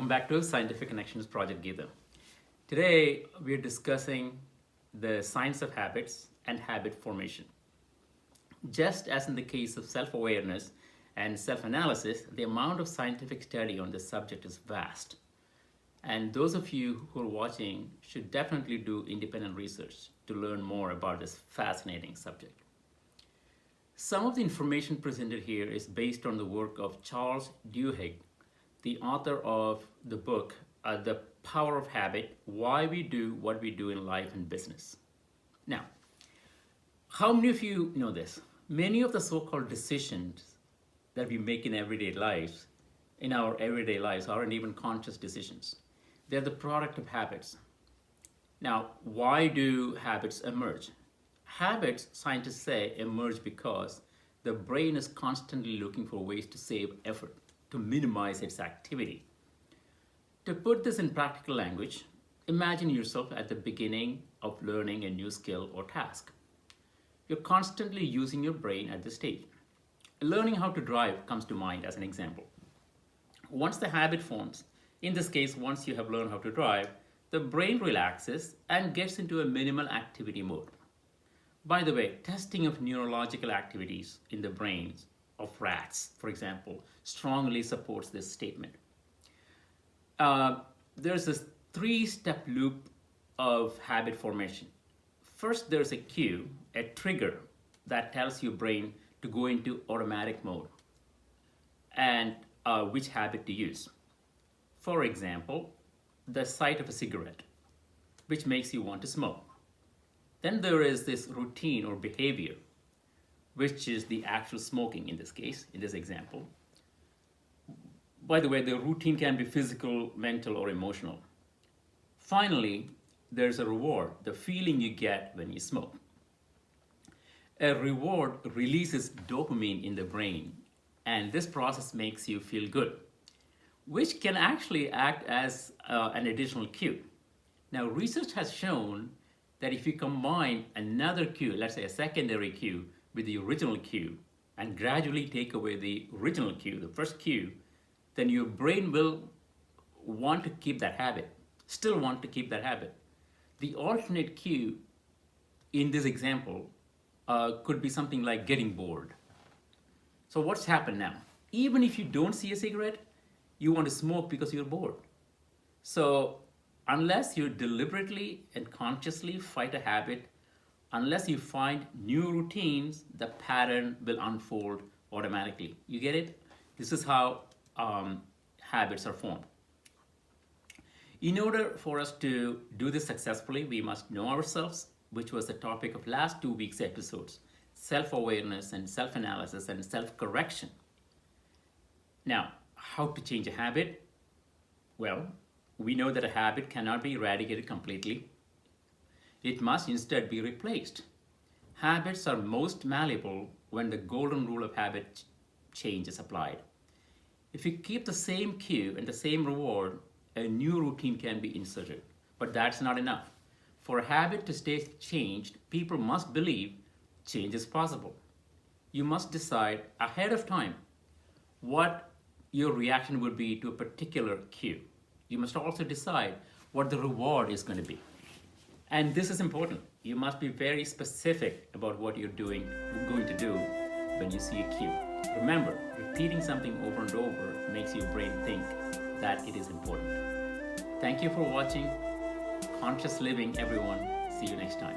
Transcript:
welcome back to Scientific Connections Project Gita. Today we're discussing the science of habits and habit formation. Just as in the case of self-awareness and self-analysis, the amount of scientific study on this subject is vast. And those of you who are watching should definitely do independent research to learn more about this fascinating subject. Some of the information presented here is based on the work of Charles Duhigg, the author of the book, The Power of Habit, Why We Do What We Do in Life and Business. Now, how many of you know this? Many of the so-called decisions that we make in our everyday lives aren't even conscious decisions. They're the product of habits. Now, why do habits emerge? Habits, scientists say, emerge because the brain is constantly looking for ways to save effort, to minimize its activity. To put this in practical language, imagine yourself at the beginning of learning a new skill or task. You're constantly using your brain at this stage. Learning how to drive comes to mind as an example. Once the habit forms, in this case, once you have learned how to drive, the brain relaxes and gets into a minimal activity mode. By the way, testing of neurological activities in the brains of rats, for example, strongly supports this statement. There's this three-step loop of habit formation. First, there's a cue, a trigger that tells your brain to go into automatic mode and which habit to use. For example, the sight of a cigarette, which makes you want to smoke. Then there is this routine or behavior, which is the actual smoking in this case, in this example. By the way, the routine can be physical, mental, or emotional. Finally, there's a reward, the feeling you get when you smoke. A reward releases dopamine in the brain, and this process makes you feel good, which can actually act as an additional cue. Now, research has shown that if you combine another cue, let's say a secondary cue, with the original cue, and gradually take away the original cue, the first cue, then your brain will want to keep that habit, still want to keep that habit. The alternate cue in this example could be something like getting bored. So what's happened now? Even if you don't see a cigarette, you want to smoke because you're bored. So unless you deliberately and consciously fight a habit, unless you find new routines, the pattern will unfold automatically. You get it? This is how habits are formed. In order for us to do this successfully, we must know ourselves, which was the topic of last 2 weeks' episodes, self-awareness and self-analysis and self-correction. Now, how to change a habit? Well, we know that a habit cannot be eradicated completely. It must instead be replaced. Habits are most malleable when the golden rule of habit change is applied. If you keep the same cue and the same reward, a new routine can be inserted. But that's not enough. For a habit to stay changed, people must believe change is possible. You must decide ahead of time what your reaction would be to a particular cue. You must also decide what the reward is going to be. And this is important. You must be very specific about what you're going to do when you see a cue. Remember, repeating something over and over makes your brain think that it is important. Thank you for watching. Conscious living, everyone. See you next time.